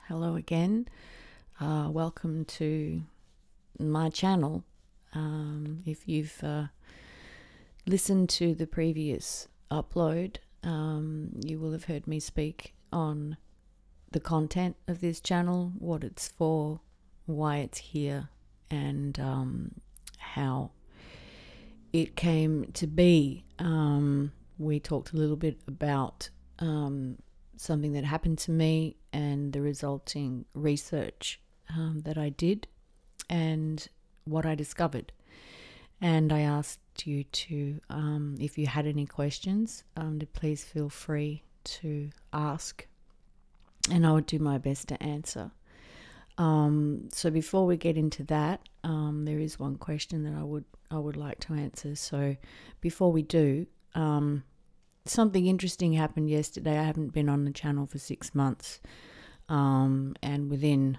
Hello again. Welcome to my channel. If you've listened to the previous upload, you will have heard me speak on the content of this channel, what it's for, why it's here, and how it came to be. We talked a little bit about something that happened to me and the resulting research that I did and what I discovered. And I asked you to, if you had any questions, to please feel free to ask, and I would do my best to answer. So before we get into that, there is one question that I would like to answer. So before we do, something interesting happened yesterday. I haven't been on the channel for 6 months, and within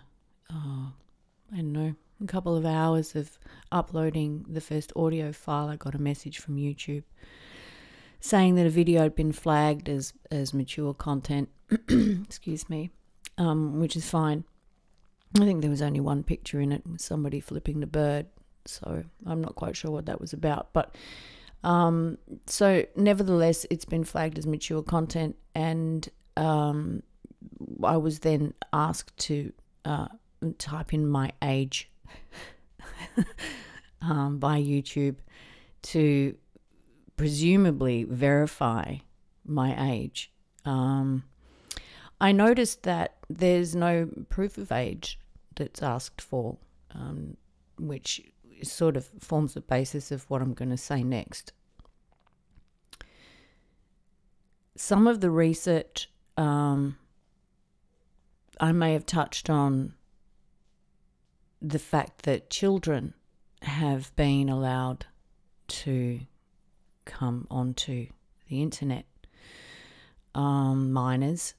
I don't know, a couple of hours of uploading the first audio file, I got a message from YouTube saying that a video had been flagged as mature content. Excuse me, which is fine. I think there was only one picture in it with somebody flipping the bird, so I'm not quite sure what that was about. But so nevertheless, it's been flagged as mature content, and I was then asked to type in my age by YouTube to presumably verify my age. I noticed that there's no proof of age that's asked for, which sort of forms the basis of what I'm going to say next. Some of the research I may have touched on the fact that children have been allowed to come onto the internet, minors,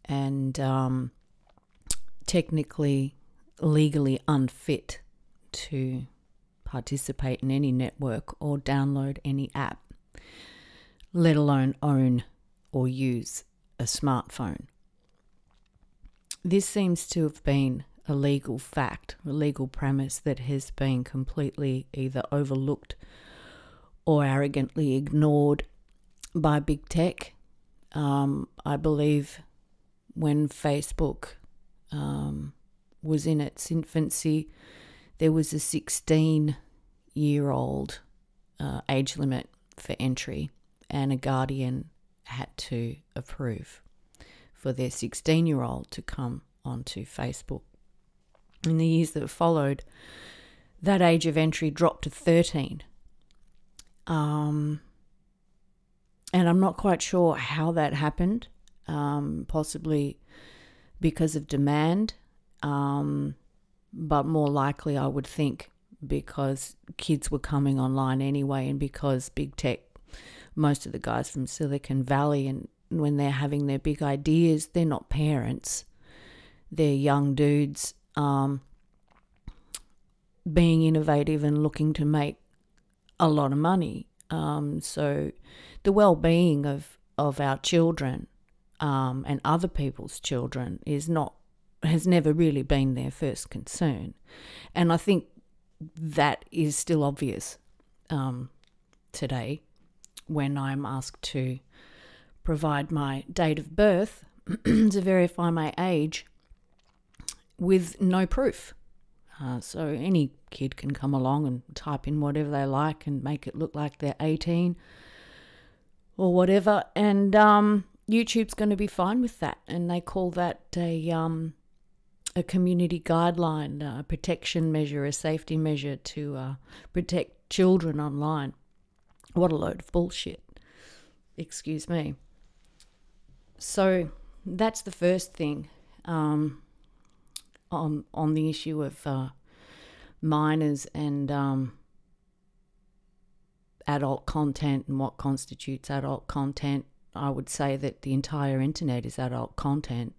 and technically, legally unfit to participate in any network or download any app, let alone own or use a smartphone. This seems to have been a legal fact, a legal premise that has been completely either overlooked or arrogantly ignored by big tech. I believe when Facebook was in its infancy, there was a 16-year-old age limit for entry, and a guardian had to approve for their 16-year-old to come onto Facebook. In the years that followed, that age of entry dropped to 13. And I'm not quite sure how that happened, possibly because of demand, but more likely I would think because kids were coming online anyway, and because big tech, most of the guys from Silicon Valley, and when they're having their big ideas, they're not parents, they're young dudes being innovative and looking to make a lot of money. So the well-being of our children and other people's children has never really been their first concern. And I think that is still obvious today when I'm asked to provide my date of birth to verify my age with no proof. So any kid can come along and type in whatever they like and make it look like they're 18 or whatever, and YouTube's going to be fine with that, and they call that a community guideline, a protection measure, a safety measure to protect children online. What a load of bullshit. Excuse me. So that's the first thing on the issue of minors and adult content and what constitutes adult content. I would say that the entire internet is adult content.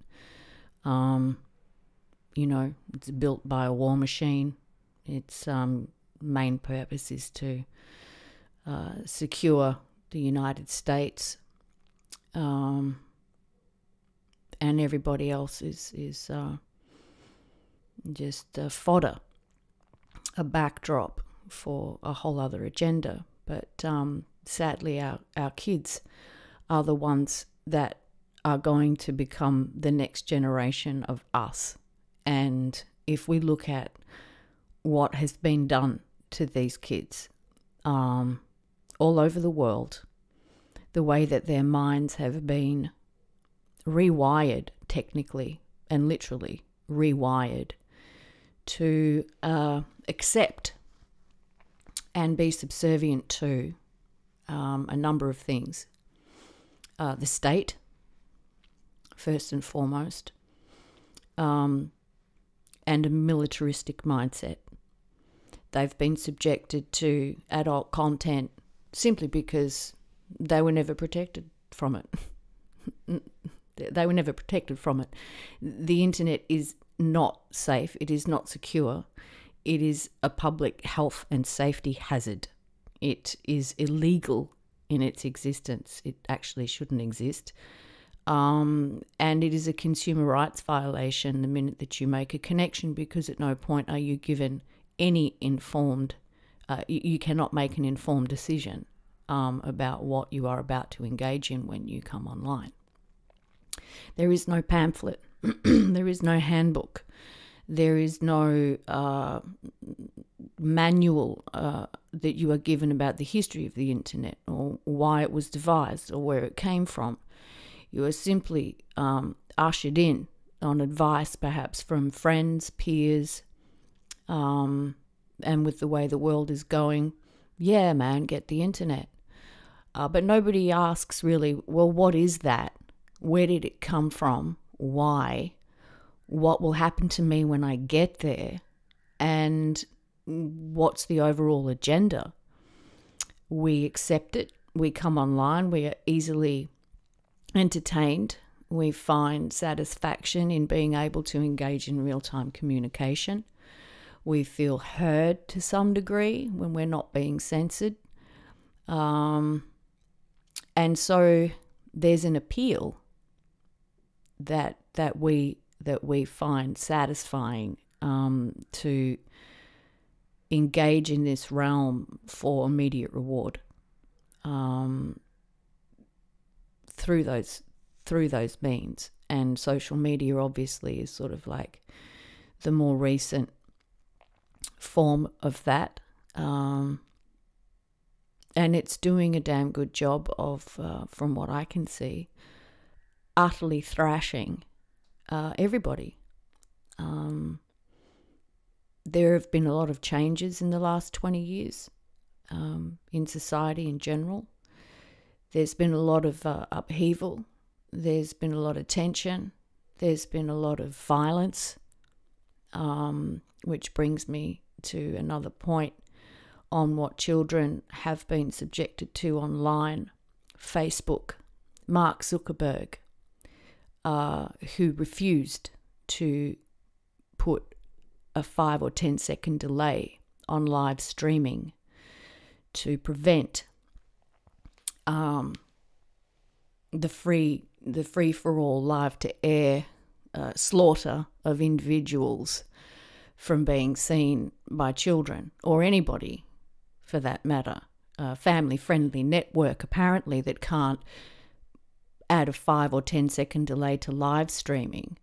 It's built by a war machine. Its main purpose is to secure the United States and everybody else is just fodder, a backdrop for a whole other agenda. But sadly, our kids are the ones that are going to become the next generation of us. And if we look at what has been done to these kids all over the world, the way that their minds have been rewired, technically and literally rewired, to accept and be subservient to a number of things. The state, first and foremost, and a militaristic mindset. They've been subjected to adult content simply because they were never protected from it. They were never protected from it. The internet is not safe. It is not secure. It is a public health and safety hazard. It is illegal in its existence. It actually shouldn't exist. And it is a consumer rights violation the minute that you make a connection, because at no point are you given any informed, you cannot make an informed decision about what you are about to engage in when you come online. There is no pamphlet. There is no handbook. There is no manual that you are given about the history of the internet or why it was devised or where it came from. You are simply ushered in on advice, perhaps from friends, peers, and with the way the world is going, yeah, man, get the internet. But nobody asks really, well, what is that? Where did it come from? Why? What will happen to me when I get there? And what's the overall agenda? We accept it. We come online. We are easily entertained. We find satisfaction in being able to engage in real-time communication. We feel heard to some degree when we're not being censored. And so there's an appeal that we find satisfying to engage in this realm for immediate reward through those means. And social media obviously is sort of like the more recent form of that. And it's doing a damn good job of, from what I can see, utterly thrashing everybody. There have been a lot of changes in the last 20 years in society in general. There's been a lot of upheaval. There's been a lot of tension. There's been a lot of violence, which brings me to another point on what children have been subjected to online. Facebook, Mark Zuckerberg, who refused to put a 5 or 10 second delay on live streaming to prevent the free for all live to air slaughter of individuals from being seen by children or anybody for that matter. Family friendly network apparently that can't add a 5 or 10 second delay to live streaming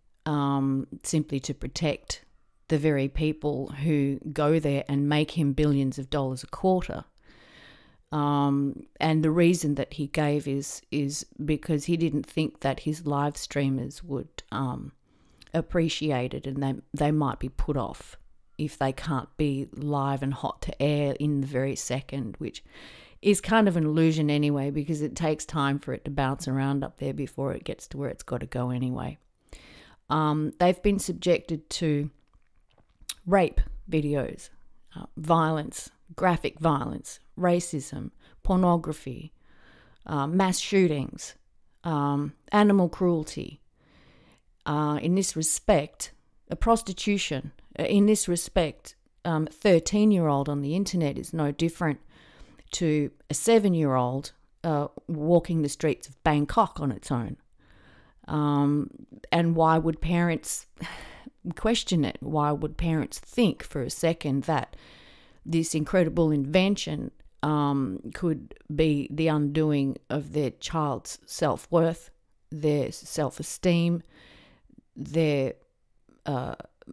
simply to protect the very people who go there and make him billions of dollars a quarter. And the reason that he gave is because he didn't think that his live streamers would appreciate it, and they might be put off if they can't be live and hot to air in the very second, which is kind of an illusion anyway, because it takes time for it to bounce around up there before it gets to where it's got to go anyway. They've been subjected to rape videos, violence, graphic violence, racism, pornography, mass shootings, animal cruelty. In this respect, prostitution. In this respect, 13-year-old on the internet is no different to a 7-year-old walking the streets of Bangkok on its own. And why would parents question it? Why would parents think for a second that this incredible invention could be the undoing of their child's self-worth, their self-esteem, their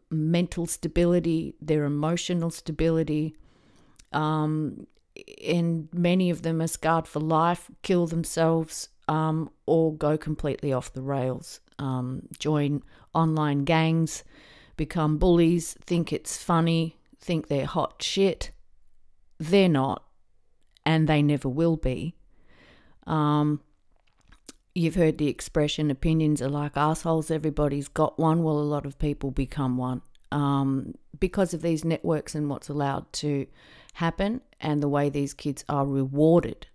mental stability, their emotional stability? And many of them are scarred for life, kill themselves, or go completely off the rails, join online gangs, become bullies, think it's funny, think they're hot shit. They're not, and they never will be. You've heard the expression, opinions are like assholes, everybody's got one. Well, a lot of people become one because of these networks and what's allowed to happen, and the way these kids are rewarded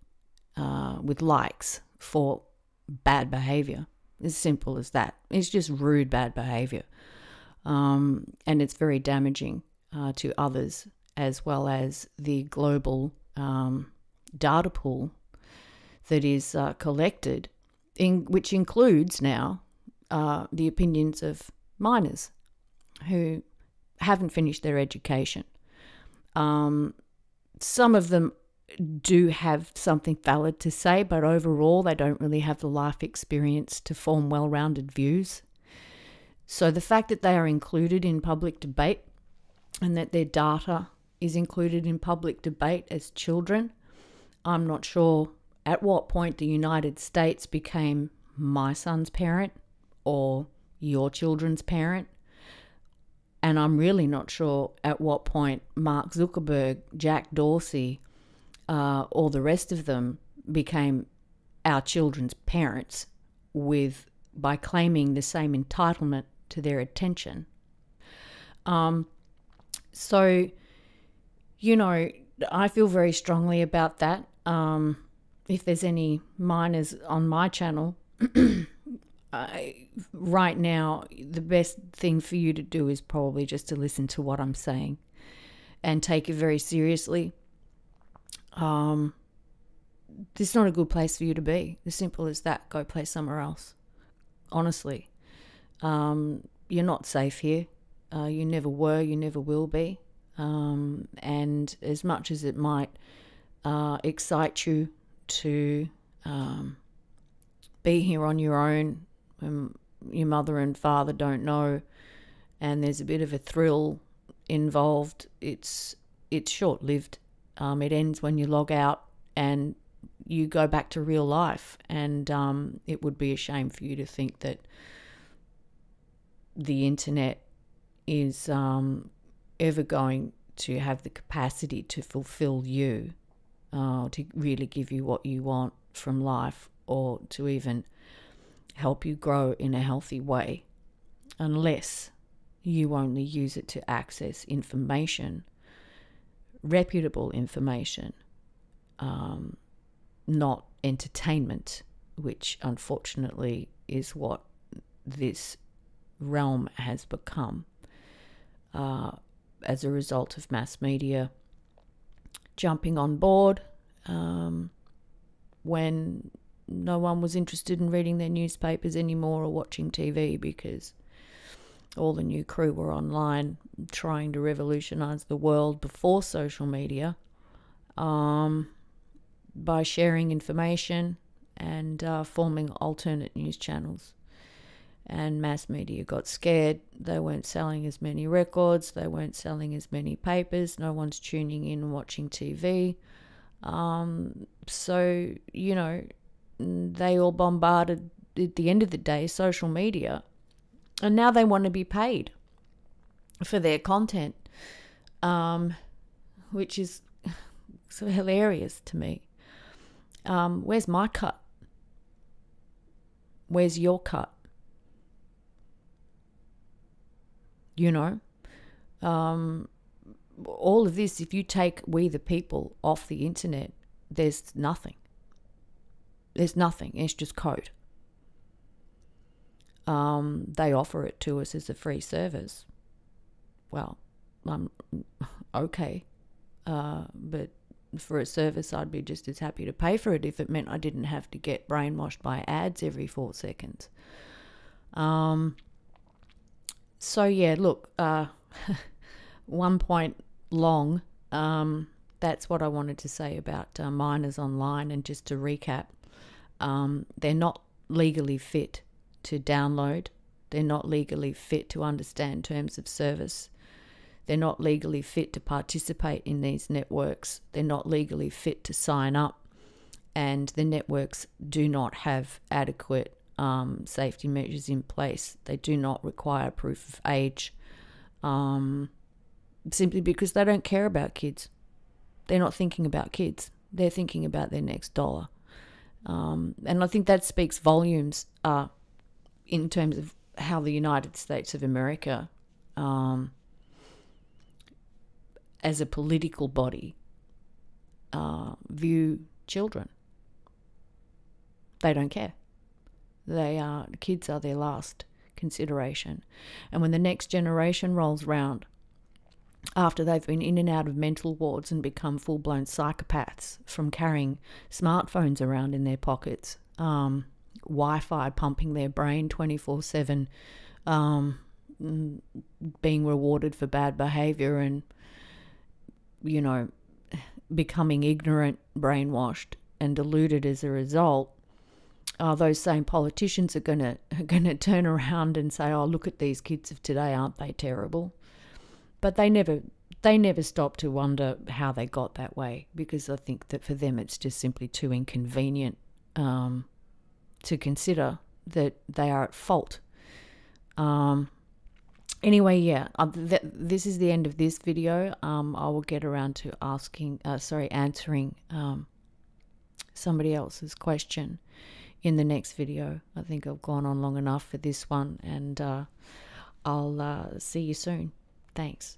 with likes for bad behavior. As simple as that. It's just rude bad behavior. And it's very damaging to others, as well as the global data pool that is collected, which includes now the opinions of minors who haven't finished their education. Some of them do have something valid to say, but overall they don't really have the life experience to form well-rounded views. So the fact that they are included in public debate and that their data is included in public debate as children, I'm not sure at what point the United States became my son's parent or your children's parent. And I'm really not sure at what point Mark Zuckerberg, Jack Dorsey, all the rest of them became our children's parents by claiming the same entitlement to their attention. So, I feel very strongly about that. If there's any minors on my channel, right now, the best thing for you to do is probably just to listen to what I'm saying and take it very seriously. This is not a good place for you to be. As simple as that. Go play somewhere else. Honestly. You're not safe here. You never were, you never will be. And as much as it might excite you to be here on your own, your mother and father don't know, and there's a bit of a thrill involved, it's short-lived. It ends when you log out and you go back to real life, and it would be a shame for you to think that the internet is ever going to have the capacity to fulfill you, to really give you what you want from life, or to even help you grow in a healthy way, unless you only use it to access information, reputable information, not entertainment, which unfortunately is what this realm has become as a result of mass media jumping on board when no one was interested in reading their newspapers anymore or watching TV, because all the new crew were online trying to revolutionize the world before social media by sharing information and forming alternate news channels. And mass media got scared. They weren't selling as many records. They weren't selling as many papers. No one's tuning in and watching TV. So, they all bombarded, at the end of the day, social media. And now they want to be paid for their content, which is so hilarious to me. Where's my cut? Where's your cut? All of this, if you take We the People off the internet, there's nothing. There's nothing. It's just code. They offer it to us as a free service. Well, okay. But for a service, I'd be just as happy to pay for it if it meant I didn't have to get brainwashed by ads every 4 seconds. So yeah, look, 1 point long. That's what I wanted to say about minors online. And just to recap, they're not legally fit to download. They're not legally fit to understand terms of service. They're not legally fit to participate in these networks. They're not legally fit to sign up. And the networks do not have adequate safety measures in place. They do not require proof of age, simply because they don't care about kids. They're not thinking about kids. They're thinking about their next dollar. And I think that speaks volumes in terms of how the United States of America, as a political body, view children. They don't care. Kids are their last consideration. And when the next generation rolls round, after they've been in and out of mental wards and become full-blown psychopaths from carrying smartphones around in their pockets, Wi-Fi pumping their brain 24/7, being rewarded for bad behaviour and, becoming ignorant, brainwashed and deluded as a result, those same politicians are gonna turn around and say, "Oh, look at these kids of today, aren't they terrible?" But they never stop to wonder how they got that way, because I think that for them it's just simply too inconvenient to consider that they are at fault. Anyway, yeah, this is the end of this video. I will get around to answering somebody else's question in the next video. I think I've gone on long enough for this one, and I'll see you soon. Thanks.